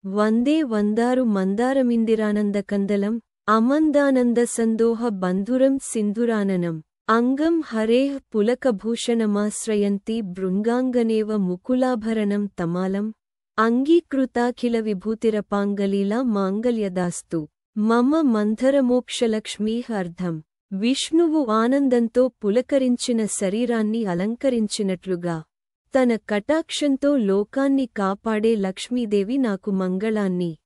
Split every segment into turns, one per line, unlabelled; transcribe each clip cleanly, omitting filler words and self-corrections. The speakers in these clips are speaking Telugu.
వందే వందారు మందారమిందిరానందకందలం అమందానంద సందోహ బంధురం సింధురాననం అంగం హరేః పులకభూషణమాశ్రయంతి భృంగాంగనేవ ముకులాభరణం తమాలం అంగీకృతాఖిల విభూతిరపాంగలీలా మాంగల్యదాస్తు మమ మంధరమోక్షలక్ష్మీః అర్థం విష్ణువు ఆనందంతో పులకరించిన శరీరాన్ని అలంకరించినట్లుగా తన కటాక్షంతో లోకాన్ని కాపాడే లక్ష్మీదేవి నాకు మంగళాన్ని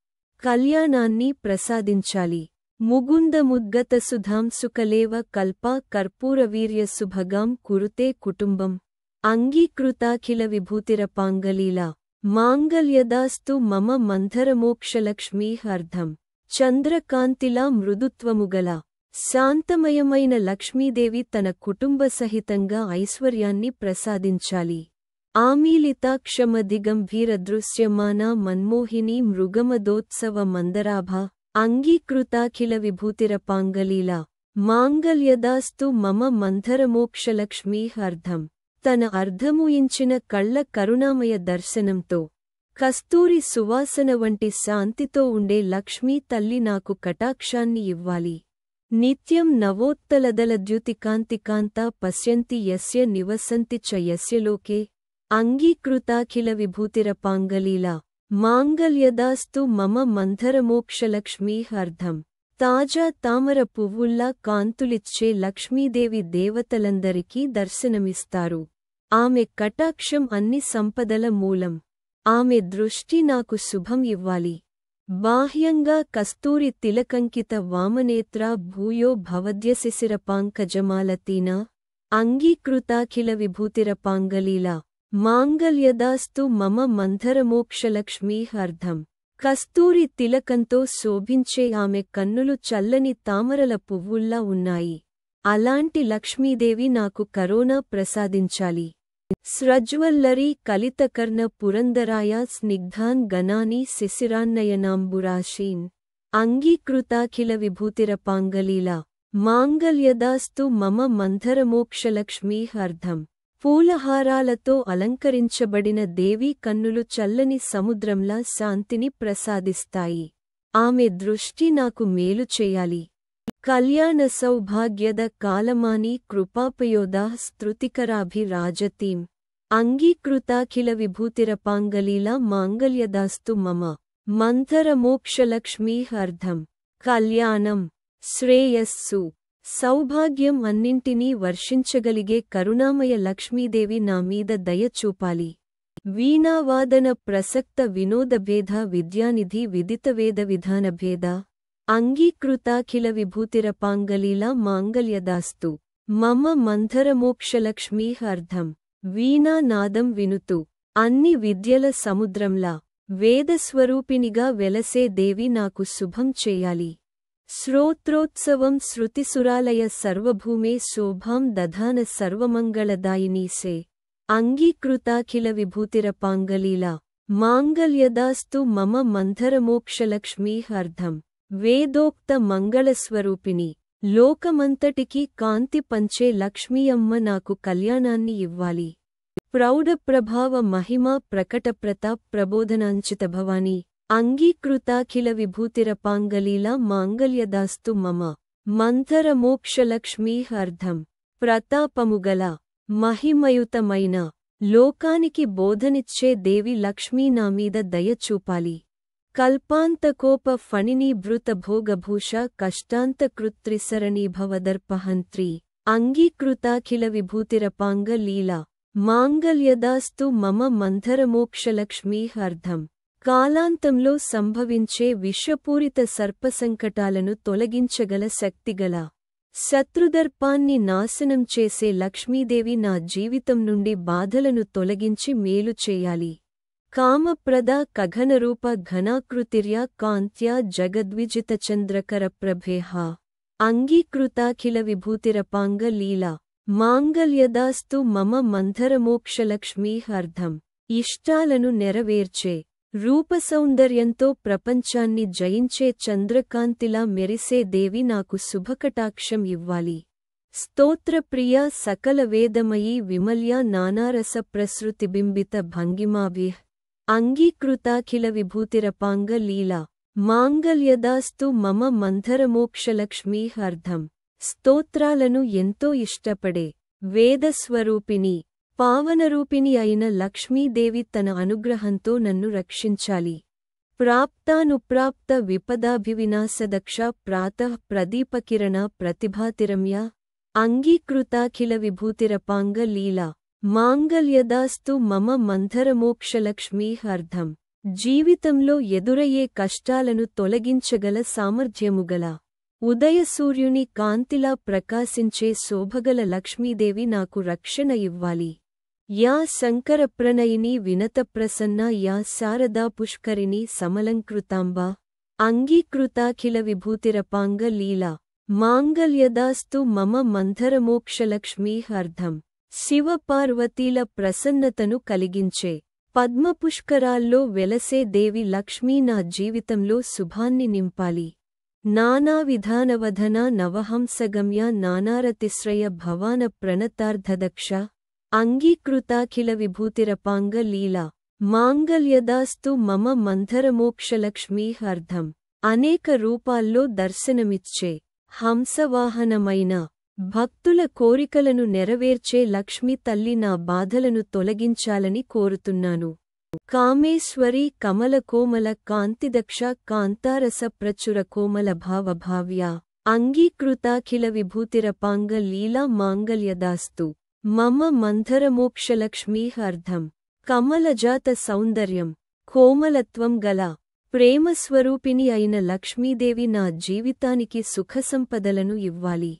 కళ్యాణాన్ని ప్రసాదించాలి. ముగుందముద్గత సుధాంసుకలేవ కల్పా కర్పూరవీర్య సుభగాం కురుతే కుటుంబం అంగీకృతాఖిల విభూతిరపాంగలీలా మాంగల్యదాస్తు మమ మంధరమోక్షలక్ష్మీః అర్థం చంద్రకాంతిలా మృదుత్వముగల శాంతమయమైన లక్ష్మీదేవి తన కుటుంబ సహితంగా ఐశ్వర్యాన్ని ప్రసాదించాలి. ఆమీలితాక్షమదిగంభీరదృశ్యమానా మన్మోహినీ మృగమదోత్సవ మందరాభ అంగీకృతాఖిల విభూతిరపాంగలీలా మాంగల్యదాస్తు మమ మంధరమోక్షలక్ష్మీః అర్థం తన అర్ధమూయించిన కళ్ల కరుణామయ దర్శనంతో కస్తూరి సువాసన వంటి శాంతితో ఉండే లక్ష్మీ తల్లి నాకు కటాక్షాన్ని ఇవ్వాలి. నిత్యం నవోత్తలదలద్యుతికాంతికాంతా పశ్యంతి యస్య నివసంతి చ యస్య లోకే అంగీకృతాఖిల విభూతిరపాంగలీలా మాంగల్యదాస్తు మమ మంధరమోక్షలక్ష్మీః అర్థం తాజా తామర పువ్వుల్లా కాంతులిచ్చే లక్ష్మీదేవి దేవతలందరికీ దర్శనమిస్తారు. ఆమె కటాక్షం అన్ని సంపదల మూలం. ఆమె దృష్టి నాకు శుభం ఇవ్వాలి. బాహ్యంగా కస్తూరి తిలకంకిత వామనేత్రా భూయో భవద్యశిశిరపాంకజమాలతీనా అంగీకృతాఖిల విభూతిరపాంగలీలా మాంగల్యదాస్తు మమ మంధరమోక్షలక్ష్మీః అర్థం కస్తూరి తిలకంతో శోభించే ఆమె కన్నులు చల్లని తామరల పువ్వుల్లా ఉన్నాయి. అలాంటి లక్ష్మీదేవి నాకు కరోనా ప్రసాదించాలి. స్రజ్వల్లరీ కలితకర్ణ పురందరాయ స్నిగ్ధాన్ గణాని శిశిరాన్నయనాంబురాశీన్ అంగీకృతాఖిల విభూతిరపాంగలీలా మాంగల్యదాస్తు మమ మంధరమోక్షలక్ష్మీః అర్థం పూలహారాలతో అలంకరించబడిన దేవీ కన్నులు చల్లని సముద్రంలా శాంతిని ప్రసాదిస్తాయి. ఆమె దృష్టి నాకు మేలు చేయాలి. కళ్యాణ సౌభాగ్యద కాలమాని కృపాపయోదాః స్తృతికరాభిరాజతీం అంగీకృతాఖిల విభూతిరపాంగలీలా మాంగల్యదాస్తు మమ మంధరమోక్షలక్ష్మీః అర్థం కళ్యాణం శ్రేయస్సు సౌభాగ్యం అన్నింటినీ వర్షించగలిగే కరుణామయ లక్ష్మీదేవి నా మీద దయ చూపాలి. వీణావాదన ప్రసక్త వినోదభేద విద్యానిధి విదితవేద విధానభేద అంగీకృతాఖిల విభూతిరపాంగలీలా మాంగల్యదాస్తు మమ మంధరమోక్షలక్ష్మీః అర్థం వీణానాదం వినుతూ అన్ని విద్యల సముద్రంలా వేదస్వరూపినిగా వెలసే దేవి నాకు శుభం చేయాలి. శ్రోత్రోత్సవం శృతిసురాలయ సర్వభూమే శోభాం దధాన సర్వమంగళదాయినీసే అంగీకృతాఖిల విభూతిరపాంగలీలా మాంగల్యదాస్తు మమ మంధరమోక్షలక్ష్మీః అర్థం వేదోక్త మంగళస్వరూపిణి లోకమంతటికీ కాంతి పంచే లక్ష్మీయమ్మ నాకు కళ్యాణాన్ని ఇవ్వాలి. ప్రౌఢప్రభావ మహిమా ప్రకటప్రతాప్ ప్రబోధనాంచిత భవానీ అంగీకృతాఖిల విభూతిరపాంగలీలా మాంగల్యదాస్తు మమ మంధరమోక్షలక్ష్మీః అర్థం ప్రతాపముగల మహిమయుతమైన లోకానికి బోధనిచ్చే దేవి లక్ష్మీ నామీద దయ చూపాలి. కల్పాంతకోప ఫణినీభృత భోగభూష కష్టాంతకృత్రిసరణీభవదర్పహంత్రీ అంగీకృతాఖిల విభూతిరపాంగలీలా మాంగల్యదాస్తు మమ మంధరమోక్షలక్ష్మీః అర్థం కాలాంతంలో సంభవించే విషపూరిత సర్పసంకటాలను తొలగించగల శక్తిగల శత్రుదర్పాన్ని నాశనం చేసే లక్ష్మీదేవి నా జీవితం నుండి బాధలను తొలగించి మేలు చేయాలి. కామప్రదా కఘనరూప ఘనాకృతిర్యా కాంత్యా జగద్విజితచంద్రకరప్రభేహ అంగీకృతాఖిల విభూతిరపాంగలీలా మాంగల్యదాస్తు మమ మంధరమోక్షలక్ష్మీః అర్థం ఇష్టాలను నెరవేర్చే రూపసౌందర్యంతో ప్రపంచాన్ని జయించే చంద్రకాంతిలా మెరిసే దేవి నాకు శుభకటాక్షం ఇవ్వాలి. స్తోత్రప్రియా సకల వేదమయీ విమల్యా నానారస ప్రసృతిబింబిత భంగిమాభిః అంగీకృతాఖిల విభూతిరపాంగ లీలా మాంగళ్యదాస్తు మమ మంథరమోక్షలక్ష్మీహర్ధం. స్తోత్రాలను ఎంతో ఇష్టపడే వేదస్వరూపిణి పావనరూపిణి అయిన లక్ష్మీదేవి తన అనుగ్రహంతో నన్ను రక్షించాలి. ప్రాప్తానుప్రాప్త విపదాభివినాశదక్ష ప్రాతః ప్రదీపకిరణ ప్రతిభాతిరమ్య. అంగీకృతాఖిల విభూతిరపాంగ లీలా మాంగళ్యదాస్తు మమ మంథరమోక్షలక్ష్మీహర్ధం. జీవితంలో ఎదురయ్యే కష్టాలను తొలగించగల సామర్థ్యముగల ఉదయసూర్యుని కాంతిలా ప్రకాశించే శోభగల లక్ష్మీదేవి నాకు రక్షణ ఇవ్వాలి. యా శంకరప్రణయిని వినతప్రసన్న యా శారదా పుష్కరిణి సమలంకృతాంబా. అంగీకృతాఖిల విభూతిరపాంగ లీలా మాంగళ్యదాస్తు మమ మంథరమోక్షలక్ష్మీహర్ధం. శివపార్వతీల ప్రసన్నతను కలిగించే పద్మపుష్కరాల్లో వెలసే దేవి లక్ష్మీ నా జీవితంలో శుభాన్ని నింపాలి. నానావిధానవధన నవహంసగమ్య నానారతిశ్రయ భవాన ప్రణతార్ధదక్ష. అంగీకృతాఖిల విభూతిరపాంగ లీలా మాంగళ్యదాస్తు మమ మంథరమోక్షలక్ష్మీహర్ధం. అనేక రూపాల్లో దర్శనమిచ్చే హంసవాహనమైన భక్తుల కోరికలను నెరవేర్చే లక్ష్మీ తల్లి నా బాధలను తొలగించాలని కోరుతున్నాను. కామేశ్వరీ కమలకోమల కాంతిదక్ష కాంతారస ప్రచుర కోమల భావభావ్యా. అంగీకృతాఖిల విభూతిరపాంగ లీలా మాంగళ్యదాస్తు మమ మంథరమోక్షలక్ష్మీహర్ధం. కమలజాత సౌందర్యం కోమలత్వం గల ప్రేమస్వరూపిణి అయిన లక్ష్మీదేవి నా జీవితానికి సుఖసంపదలను ఇవ్వాలి.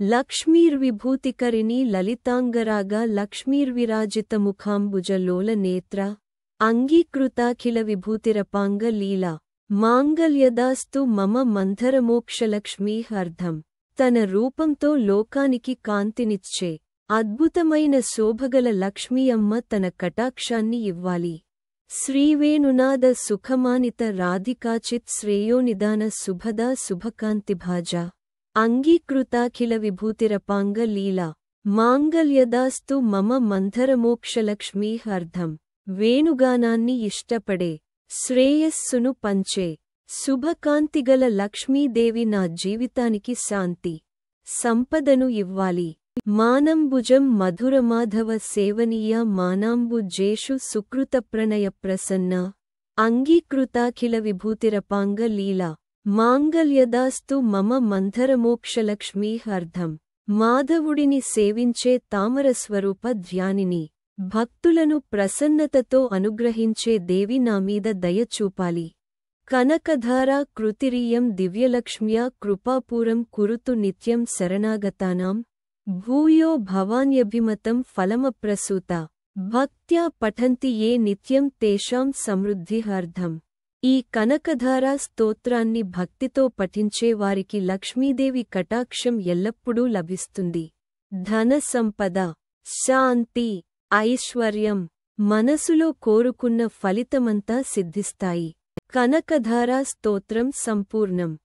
లక్ష్మీర్విభూతికరిణి లలితాంగరాగా లక్ష్మీర్విరాజితముఖాంబుజ లోల నేత్ర. అంగీకృతాఖిల విభూతిరపాంగ లీలా మాంగళ్యదాస్తు మమ మంథరమోక్షలక్ష్మీహర్ధం. తన రూపంతో లోకానికి కాంతినిచ్చే అద్భుతమైన శోభగల లక్ష్మీ అమ్మ తన కటాక్షాన్ని ఇవ్వాలి. శ్రీవేణునాద సుఖమానిత రాధికాచిత్ శ్రేయోనిదాన శుభదా శుభకాంతిభాజా. అంగీకృతాఖిల విభూతిరపాంగ లీలా మాంగళ్యదాస్తు మమ మంథరమోక్షలక్ష్మీహర్ధం. వేణుగానాన్ని ఇష్టపడే శ్రేయస్సును పంచే శుభకాంతిగల లక్ష్మీదేవి నా జీవితానికి శాంతి సంపదను ఇవ్వాలి. మానంబుజం మధురమాధవ సేవనీయ మానాంబుజేషు సుకృతప్రణయ ప్రసన్న. అంగీకృతాఖిల విభూతిరపాంగ లీలా మాంగళ్యదాస్తు మమ మంథరమోక్షలక్ష్మీహర్ధం. మాధవుడిని సేవించే తామరస్వరూప ధ్యానిని భక్తులను ప్రసన్నతతో అనుగ్రహించే దేవి నామీద దయ చూపాలి. కనకధారా కృతిరీయం దివ్యలక్ష్మ్యా కృపాపూరం కురుతు నిత్యం శరణాగతానాం. భూయో భవాన్యభిమతం ఫలమప్రసూత. భక్త్యా పఠంతి ఏ నిత్యం తేషాం సమృద్ధిహర్ధం. ఈ కనకధారా స్తోత్రాన్ని భక్తితో పఠించే వారికి లక్ష్మీదేవి కటాక్షం ఎల్లప్పుడూ లభిస్తుంది. ధన సంపద శాంతి ఐశ్వర్యం మనసులో కోరుకున్న ఫలితమంతా సిద్ధిస్తాయి. కనకధారా స్తోత్రం సంపూర్ణం.